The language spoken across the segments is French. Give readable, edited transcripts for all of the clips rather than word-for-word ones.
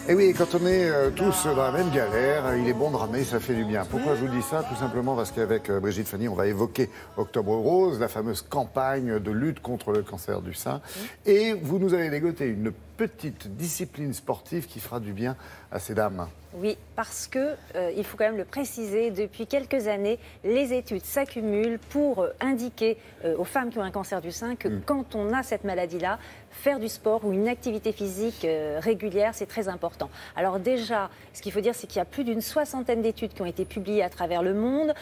Et oui, quand on est tous dans la même galère, il est bon de ramer, ça fait du bien. Pourquoi je vous dis ça? Tout simplement parce qu'avec Brigitte Fanny, on va évoquer Octobre Rose, la fameuse campagne de lutte contre le cancer du sein. Et vous nous avez dégoté une petite discipline sportive qui fera du bien à ces dames. Oui, parce que, il faut quand même le préciser, depuis quelques années, les études s'accumulent pour indiquer aux femmes qui ont un cancer du sein que quand on a cette maladie-là, faire du sport ou une activité physique régulière, c'est très important. Alors déjà, ce qu'il faut dire, c'est qu'il y a plus d'une soixantaine d'études qui ont été publiées à travers le monde.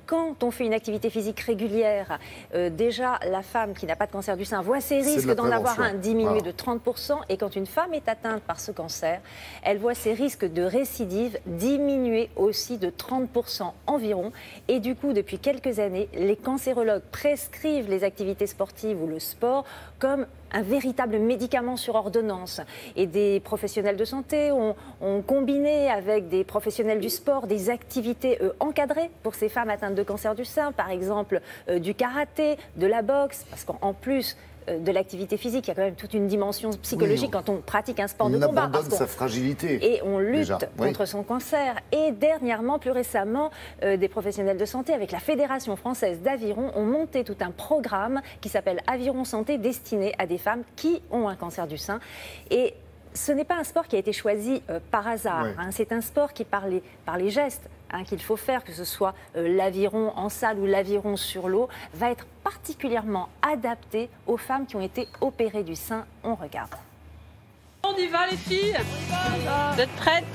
Quand on fait une activité physique régulière, déjà la femme qui n'a pas de cancer du sein voit ses risques d'en avoir un diminuer de 30%. Et quand une femme est atteinte par ce cancer, elle voit ses risques de récidive diminuer aussi de 30% environ. Et du coup, depuis quelques années, les cancérologues prescrivent les activités sportives ou le sport comme un véritable médicament sur ordonnance. Et des professionnels de santé ont combiné avec des professionnels du sport des activités encadrées pour ces femmes atteintes de cancer du sein, par exemple du karaté, de la boxe, parce qu'en plus de l'activité physique, il y a quand même toute une dimension psychologique quand on pratique un sport de combat. On abandonne sa fragilité. Et on lutte contre son cancer. Et dernièrement, plus récemment, des professionnels de santé avec la Fédération française d'aviron ont monté tout un programme qui s'appelle Aviron Santé destiné à des femmes qui ont un cancer du sein. Et ce n'est pas un sport qui a été choisi par hasard. C'est un sport qui, par les gestes qu'il faut faire, que ce soit l'aviron en salle ou l'aviron sur l'eau, va être particulièrement adapté aux femmes qui ont été opérées du sein. On regarde. On y va les filles. Vous êtes prêtes?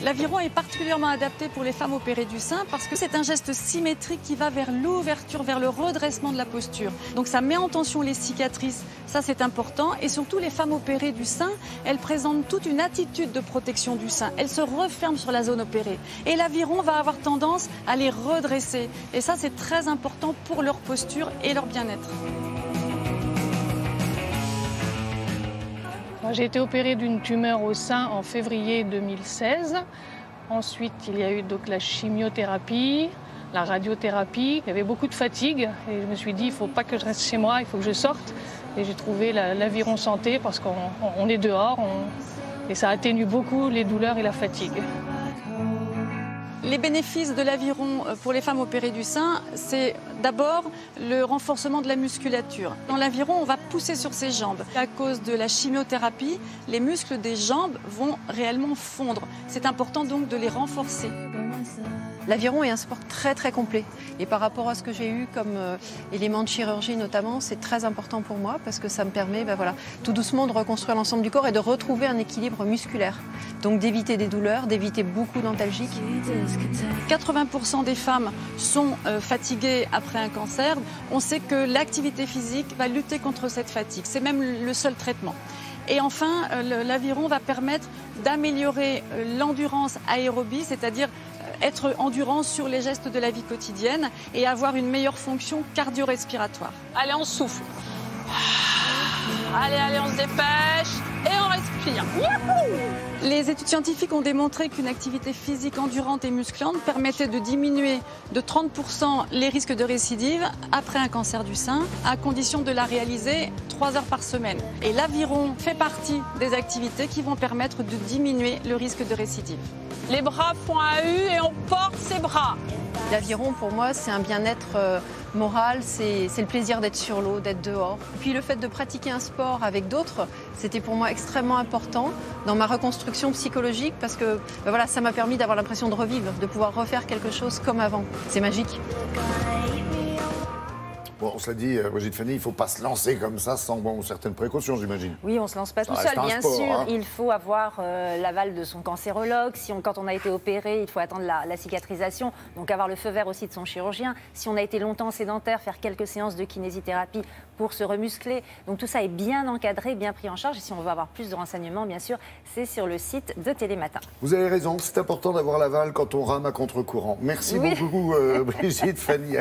L'aviron est particulièrement adapté pour les femmes opérées du sein parce que c'est un geste symétrique qui va vers l'ouverture, vers le redressement de la posture. Donc ça met en tension les cicatrices, ça c'est important. Et surtout les femmes opérées du sein, elles présentent toute une attitude de protection du sein. Elles se referment sur la zone opérée. Et l'aviron va avoir tendance à les redresser. Et ça c'est très important pour leur posture et leur bien-être. J'ai été opérée d'une tumeur au sein en février 2016. Ensuite, il y a eu donc la chimiothérapie, la radiothérapie. Il y avait beaucoup de fatigue et je me suis dit, il ne faut pas que je reste chez moi, il faut que je sorte. Et j'ai trouvé l'Aviron Santé parce qu'on est dehors et ça atténue beaucoup les douleurs et la fatigue. Les bénéfices de l'aviron pour les femmes opérées du sein, c'est d'abord le renforcement de la musculature. Dans l'aviron, on va pousser sur ses jambes. À cause de la chimiothérapie, les muscles des jambes vont réellement fondre. C'est important donc de les renforcer. L'aviron est un sport très très complet et par rapport à ce que j'ai eu comme élément de chirurgie notamment, c'est très important pour moi parce que ça me permet tout doucement de reconstruire l'ensemble du corps et de retrouver un équilibre musculaire. Donc d'éviter des douleurs, d'éviter beaucoup d'antalgiques. 80% des femmes sont fatiguées après un cancer. On sait que l'activité physique va lutter contre cette fatigue. C'est même le seul traitement. Et enfin, l'aviron va permettre d'améliorer l'endurance aérobie, c'est-à-dire être endurant sur les gestes de la vie quotidienne et avoir une meilleure fonction cardio-respiratoire. Allez, on souffle. Allez, on se dépêche et on respire. Youhou! Les études scientifiques ont démontré qu'une activité physique endurante et musclante permettait de diminuer de 30% les risques de récidive après un cancer du sein, à condition de la réaliser 3 heures par semaine. Et l'aviron fait partie des activités qui vont permettre de diminuer le risque de récidive. Les bras font un U et on porte ses bras. L'aviron, pour moi, c'est un bien-être moral, c'est le plaisir d'être sur l'eau, d'être dehors. Puis le fait de pratiquer un sport avec d'autres, c'était pour moi extrêmement important dans ma reconstruction psychologique parce que ça m'a permis d'avoir l'impression de revivre, de pouvoir refaire quelque chose comme avant. C'est magique. Bon, on se l'a dit, Brigitte Fanny, il ne faut pas se lancer comme ça sans certaines précautions, j'imagine. Oui, on ne se lance pas tout seul, bien sûr. Il faut avoir l'aval de son cancérologue. Quand on a été opéré, il faut attendre la cicatrisation. Donc avoir le feu vert aussi de son chirurgien. Si on a été longtemps sédentaire, faire quelques séances de kinésithérapie pour se remuscler. Donc tout ça est bien encadré, bien pris en charge. Et si on veut avoir plus de renseignements, bien sûr, c'est sur le site de Télématin. Vous avez raison, c'est important d'avoir l'aval quand on rame à contre-courant. Merci beaucoup, Brigitte Fanny.